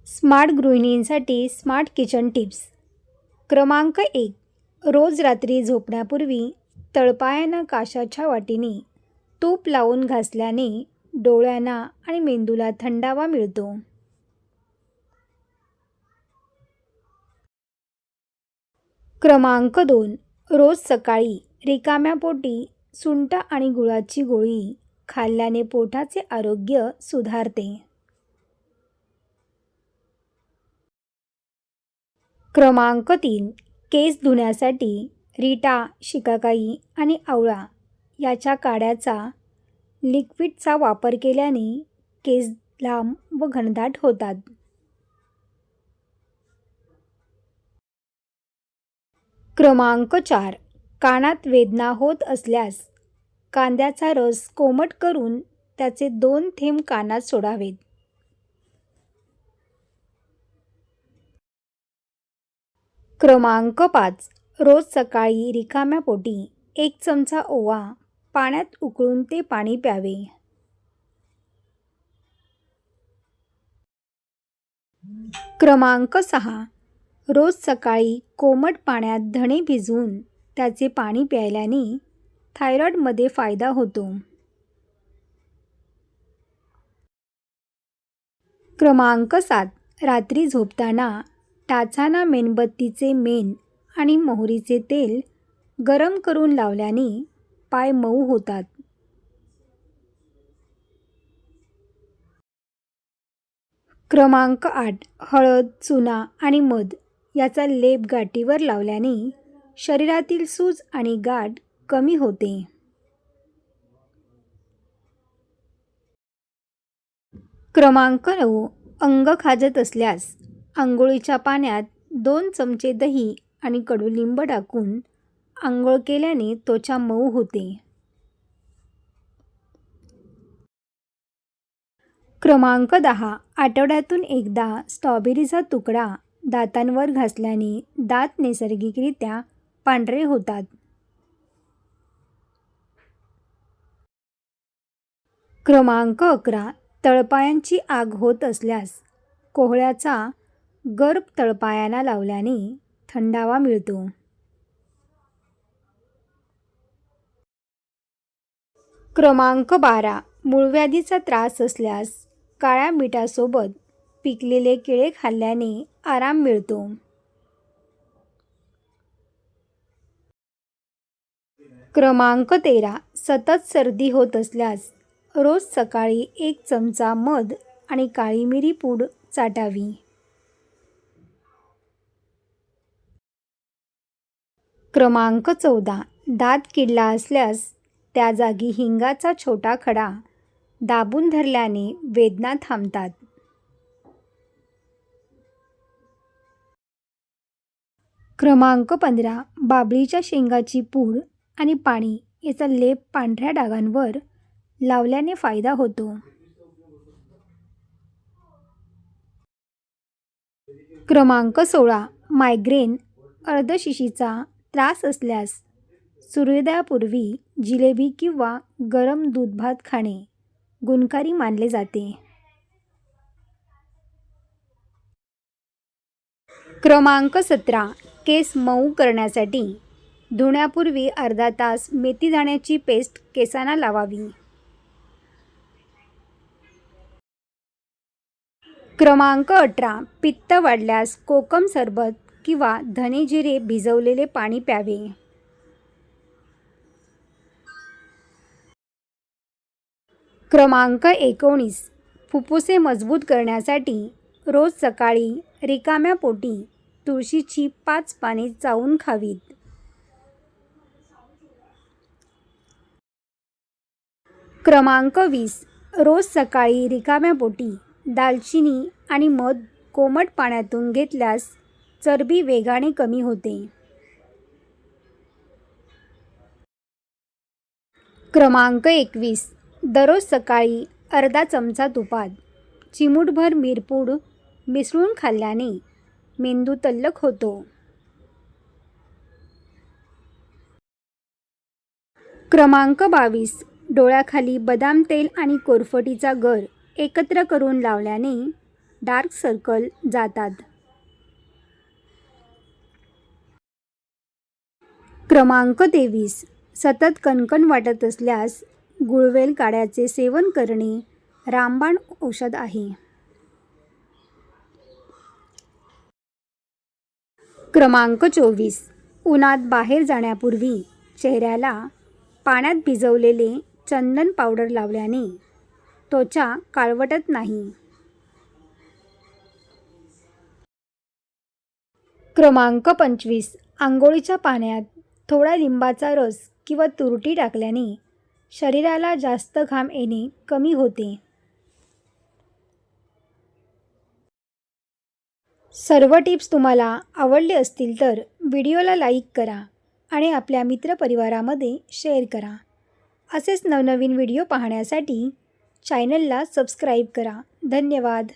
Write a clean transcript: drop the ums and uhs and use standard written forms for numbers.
Smart गृहिणींसाठी smart kitchen tips. क्रमांक 1. रोज रात्री झोपण्यापूर्वी तळपायांना काशाच्या वाटीने तूप लावून घासल्याने डोळ्यांना आणि मेंदूला थंडावा मिळतो. क्रमांक 2. रोज सकाळी रिकाम्या पोटी सुंठ आणि गुळाची गोळी खाल्ल्याने पोटाचे आरोग्य सुधारते. क्रमांक 3. केस धुण्यासाठी रीटा, शिकाकाई आणि आवळा याच्या काड्याचा लिक्विडचा वापर केल्याने केस लांब व घनदाट होतात. क्रमांक 4. कानात वेदना होत असल्यास कांद्याचा रस कोमट करून त्याचे 2 थेंब कानात सोडावेत. क्रमांक 5. रोज सकाळी रिकाम्या पोटी 1 चमचा ओवा पाण्यात उकळून ते पाणी प्यावे. क्रमांक 6. रोज सकाळी कोमट पाण्यात धणे भिजवून त्याचे पाणी प्यायल्याने थायरॉईडमध्ये फायदा होतो. क्रमांक 7. रात्री झोपताना टाचाना मेणबत्तीचे मेण आणि मोहरीचे तेल गरम करून लावल्याने पाय मऊ होतात. क्रमांक 8. हळद, चुना आणि मध याचा लेप गाठीवर लावल्याने शरीरातील सूज आणि गाठ कमी होते. क्रमांक 9. अंग खाजत असल्यास आंघोळीच्या पाण्यात 2 चमचे दही आणि कडुलिंब टाकून आंघोळ केल्याने त्वचा मऊ होते. क्रमांक 10. आठवड्यातून एकदा स्ट्रॉबेरीचा तुकडा दातांवर घासल्याने दात नैसर्गिकरित्या पांढरे होतात. क्रमांक 11. तळपायांची आग होत असल्यास कोहळ्याचा गर्भ तळपायांना लावल्याने थंडावा मिळतो. क्रमांक 12. मूळव्याधीचा त्रास असल्यास काळ्या मिठासोबत पिकलेले केळे खाल्ल्याने आराम मिळतो. क्रमांक 13. सतत सर्दी होत असल्यास रोज सकाळी 1 चमचा मध आणि काळी मिरी पूड चाटावी. क्रमांक 14. दात किडला असल्यास त्या जागी हिंगाचा छोटा खडा दाबून धरल्याने वेदना थांबतात. क्रमांक 15. बाभळीच्या शेंगाची पूड आणि पाणी याचा लेप पांढऱ्या डागांवर लावल्याने फायदा होतो. क्रमांक 16. मायग्रेन अर्धशिशीचा त्रास असल्यास सूर्योदयापूर्वी जिलेबी किंवा गरम दूध भात खाणे गुणकारी मानले जाते. क्रमांक 17. केस मऊ करण्यासाठी धुण्यापूर्वी अर्धा तास मेथीदाण्याची पेस्ट केसांना लावावी. क्रमांक 18. पित्त वाढल्यास कोकम सरबत किंवा धने जिरे भिजवलेले पाणी प्यावे. क्रमांक 19. फुफ्फुसे मजबूत करण्यासाठी रोज सकाळी रिकाम्या पोटी तुळशीची 5 पाने चावून खावीत. क्रमांक 20. रोज सकाळी रिकाम्या पोटी दालचिनी आणि मध कोमट पाण्यातून घेतल्यास चरबी वेगाने कमी होते. क्रमांक 21. दररोज सकाळी अर्धा चमचा तुपात चिमूटभर मिरपूड मिसळून खाल्ल्याने मेंदू तल्लख होतो. क्रमांक 22. डोळ्याखाली बदाम तेल आणि कोरफडीचा गर एकत्र करून लावल्याने डार्क सर्कल जातात. क्रमांक 23. सतत कणकण वाटत असल्यास गुळवेल काड्याचे सेवन करणे रामबाण औषध आहे. क्रमांक 24. उन्हात बाहेर जाण्यापूर्वी चेहऱ्याला पाण्यात भिजवलेले चंदन पावडर लावल्याने त्वचा काळवटत नाही. क्रमांक 25. आंघोळीच्या पाण्यात थोडा लिंबाचा रस किंवा तुरटी टाकल्याने शरीराला जास्त घाम येणे कमी होते. सर्व टिप्स तुम्हाला आवडले असतील तर व्हिडिओला लाईक करा आणि आपल्या मित्रपरिवारामध्ये शेअर करा. असेच नवनवीन व्हिडिओ पाहण्यासाठी चॅनलला सबस्क्राईब करा. धन्यवाद.